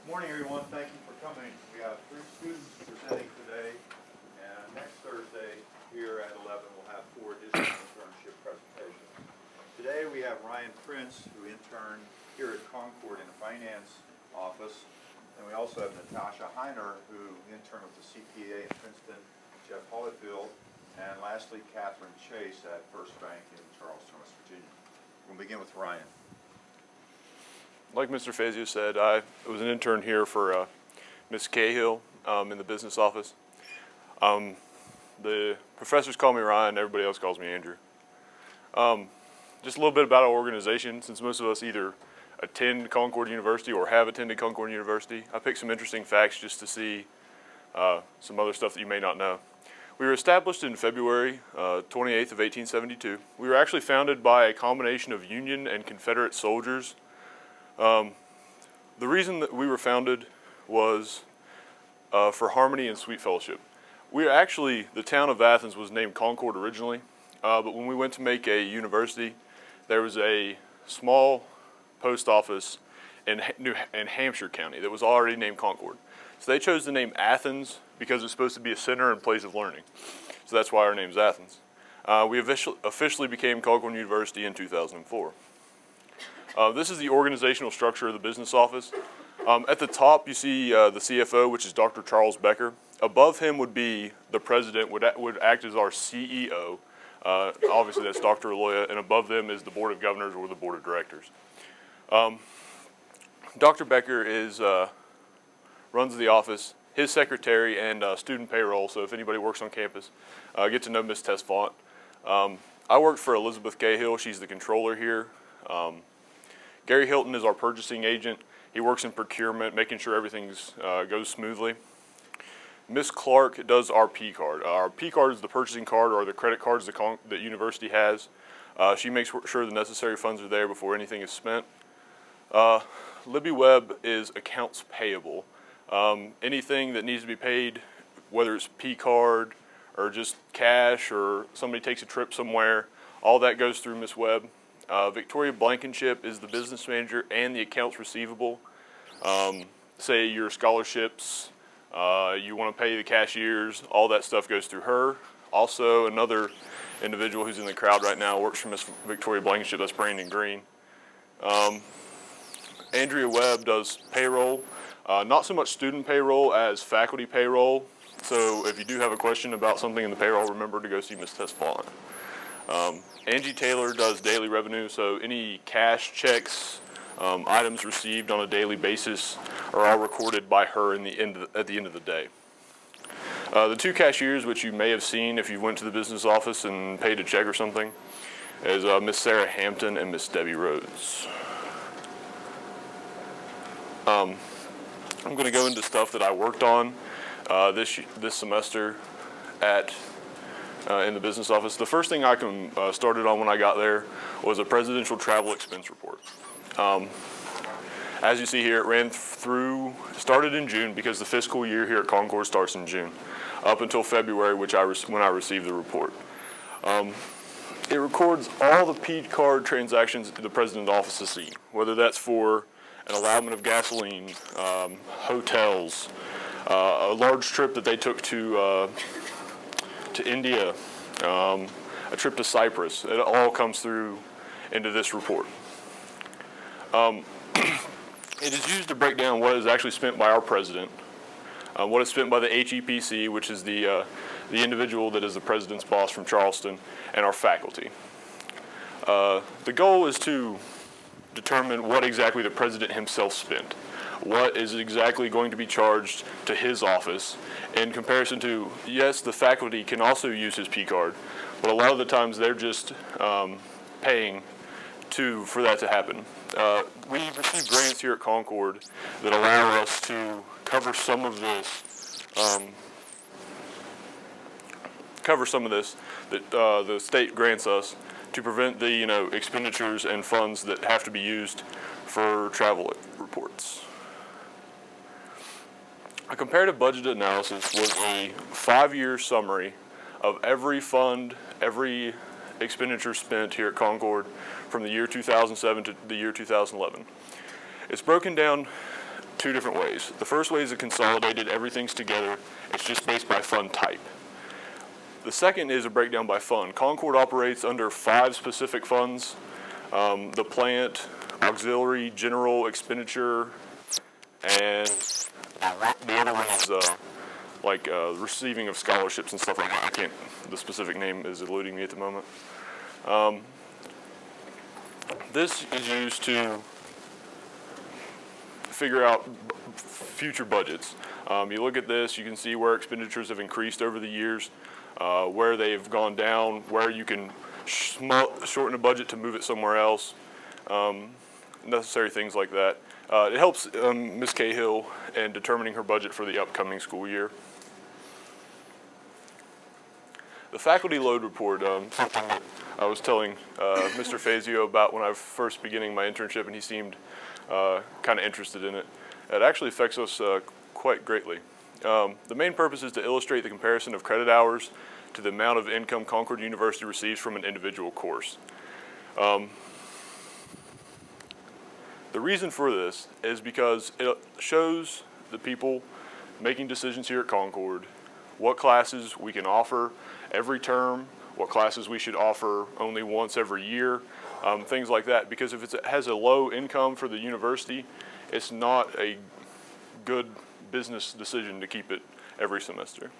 Morning, everyone. Thank you for coming. We have 3 students presenting today, and next Thursday here at 11 we'll have 4 additional internship presentations. Today we have Ryan Prince, who interned here at Concord in the finance office, and we also have Natasha Heiner, who interned with the CPA in Princeton, Jeff Holyfield, and lastly Catherine Chase at First Bank in Charleston, West Virginia. We'll begin with Ryan. Like Mr. Fazio said, I was an intern here for Ms. Cahill in the business office. The professors call me Ryan, everybody else calls me Andrew. Just a little bit about our organization, since most of us either attend Concord University or have attended Concord University. I picked some interesting facts just to see some other stuff that you may not know. We were established in February 28th of 1872. We were actually founded by a combination of Union and Confederate soldiers. The reason that we were founded was for harmony and sweet fellowship. The town of Athens was named Concord originally, but when we went to make a university, there was a small post office in Hampshire County that was already named Concord. So they chose the name Athens because it's supposed to be a center and place of learning. So that's why our name's Athens. We officially became Concord University in 2004. This is the organizational structure of the business office. At the top, you see the CFO, which is Dr. Charles Becker. Above him would be the president, would act as our CEO. Obviously, that's Dr. Aloya, and above them is the board of governors or the board of directors. Dr. Becker runs the office. His secretary and student payroll. So if anybody works on campus, get to know Ms. Tesfont. I worked for Elizabeth Cahill. She's the controller here. Gary Hilton is our purchasing agent. He works in procurement, making sure everything goes smoothly. Ms. Clark does our P card. Our P card is the purchasing card or the credit cards that university has. She makes sure the necessary funds are there before anything is spent. Libby Webb is accounts payable. Anything that needs to be paid, whether it's P card or just cash or somebody takes a trip somewhere, all that goes through Ms. Webb. Victoria Blankenship is the business manager and the accounts receivable. Say your scholarships, you want to pay the cashiers, all that stuff goes through her. Also, another individual who's in the crowd right now works for Miss Victoria Blankenship, that's Brandon Green. Andrea Webb does payroll, not so much student payroll as faculty payroll. So if you do have a question about something in the payroll, remember to go see Ms. Tesfont. Angie Taylor does daily revenue, so any cash checks, items received on a daily basis are all recorded by her at the end of the day. The 2 cashiers, which you may have seen if you went to the business office and paid a check or something, is Miss Sarah Hampton and Miss Debbie Rhodes. I'm going to go into stuff that I worked on this semester in the business office. The first thing I started on when I got there was a presidential travel expense report. As you see here, it started in June because the fiscal year here at Concord starts in June, up until February, when I received the report. It records all the P card transactions the president's office has seen, whether that's for an allotment of gasoline, hotels, a large trip that they took to India, a trip to Cyprus. It all comes through into this report. It is used to break down what is actually spent by our president, what is spent by the HEPC, which is the individual that is the president's boss from Charleston, and our faculty. The goal is to determine what exactly the president himself spent. What is exactly going to be charged to his office in comparison to, yes, the faculty can also use his P card, but a lot of the times they're just paying for that to happen. We receive grants here at Concord that allow us to cover some of this, that the state grants us to prevent the expenditures and funds that have to be used for travel reports. A comparative budget analysis was a 5-year summary of every fund, every expenditure spent here at Concord from the year 2007 to the year 2011. It's broken down two different ways. The first way is a consolidated, everything's together. It's just based by fund type. The second is a breakdown by fund. Concord operates under 5 specific funds. The plant, auxiliary, general, expenditure, and the other one is receiving of scholarships and stuff like that. The specific name is eluding me at the moment. This is used to figure out future budgets. You look at this, you can see where expenditures have increased over the years, where they've gone down, where you can shorten a budget to move it somewhere else, necessary things like that. It helps Ms. Cahill in determining her budget for the upcoming school year. The faculty load report, something that I was telling Mr. Fazio about when I was first beginning my internship, and he seemed kind of interested in it. It actually affects us quite greatly. The main purpose is to illustrate the comparison of credit hours to the amount of income Concord University receives from an individual course. The reason for this is because it shows the people making decisions here at Concord what classes we can offer every term, what classes we should offer only once every year, things like that. Because if it has a low income for the university, it's not a good business decision to keep it every semester.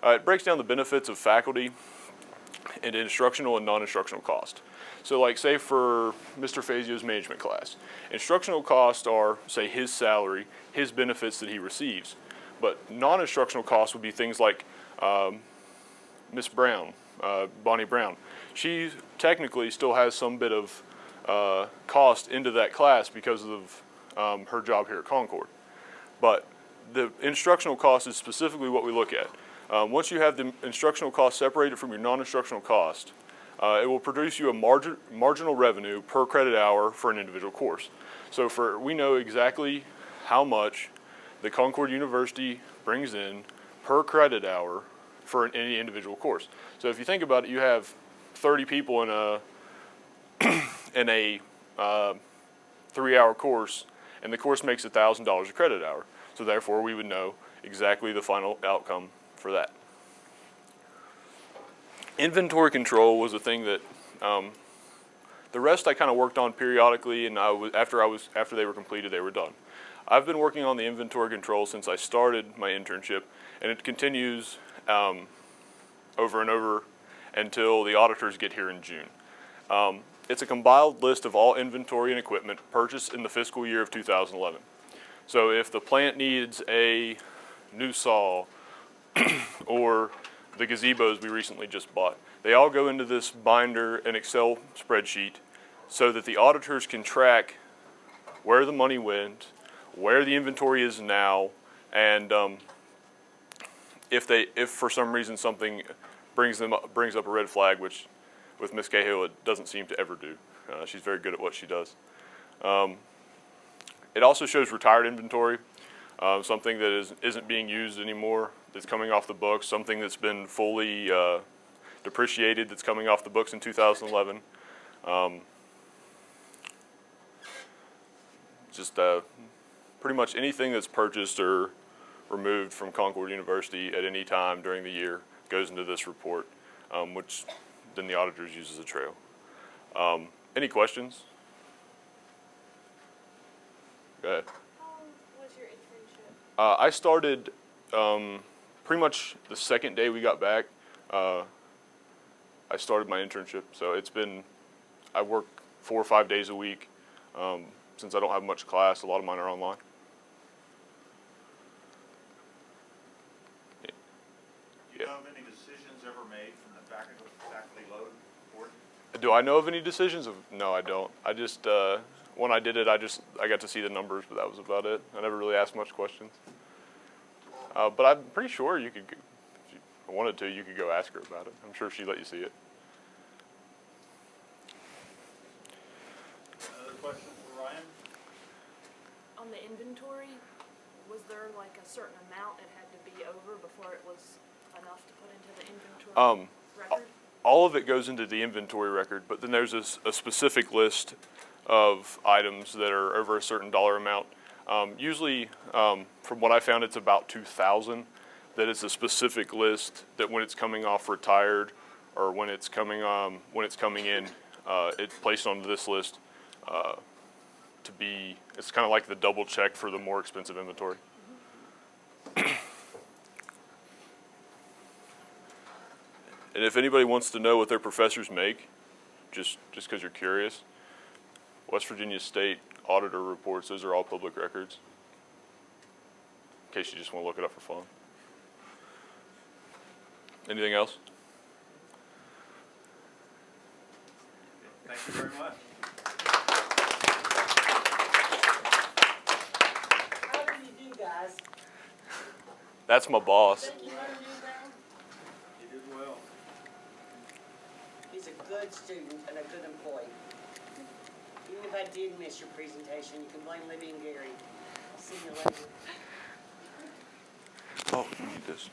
It breaks down the benefits of faculty into instructional and non-instructional cost. So like say for Mr. Fazio's management class, instructional costs are, say, his salary, his benefits that he receives. But non-instructional costs would be things like Miss Brown, Bonnie Brown. She technically still has some bit of cost into that class because of her job here at Concord. But the instructional cost is specifically what we look at. Once you have the instructional cost separated from your non-instructional cost, it will produce you a marginal revenue per credit hour for an individual course. So we know exactly how much the Concord University brings in per credit hour for any individual course. So if you think about it, you have 30 people in a in a 3-hour course, and the course makes $1,000 a credit hour. So therefore, we would know exactly the final outcome for that. Inventory control was a thing that the rest I kind of worked on periodically, and after they were completed, they were done. I've been working on the inventory control since I started my internship, and it continues over and over until the auditors get here in June. It's a compiled list of all inventory and equipment purchased in the fiscal year of 2011. So if the plant needs a new saw or the gazebos we recently just bought, they all go into this binder, an Excel spreadsheet, so that the auditors can track where the money went, where the inventory is now, and if for some reason something brings up a red flag, which with Ms. Cahill it doesn't seem to ever do. She's very good at what she does. It also shows retired inventory, something that isn't being used anymore, that's coming off the books, something that's been fully depreciated that's coming off the books in 2011. Pretty much anything that's purchased or removed from Concord University at any time during the year goes into this report, which then the auditors use as a trail. Any questions? Go ahead. How long was your internship? I started pretty much the second day we got back. I started my internship, so I work 4 or 5 days a week. Since I don't have much class, a lot of mine are online. Do you know of any decisions ever made from the faculty load report? Do I know of any decisions? No, I don't. I just, when I did it, I got to see the numbers, but that was about it. I never really asked much questions. But I'm pretty sure you could, if you wanted to, you could go ask her about it. I'm sure she'd let you see it. Another question for Ryan? On the inventory, was there like a certain amount it had to be over before it was enough to put into the inventory record? All of it goes into the inventory record, but then there's a specific list of items that are over a certain dollar amount. Usually, from what I found, it's about 2,000. That it's a specific list that when it's coming off retired, or when it's coming in, it's placed onto this list to be. It's kind of like the double check for the more expensive inventory. And if anybody wants to know what their professors make, just because you're curious, West Virginia State auditor reports, those are all public records. In case you just want to look it up for fun. Anything else? Thank you very much. How do you do, guys? That's my boss. Think you learned anything? You did well. He's a good student and a good employee. Even if I did miss your presentation, you can blame Libby and Gary. I'll see you later. Oh, you need this.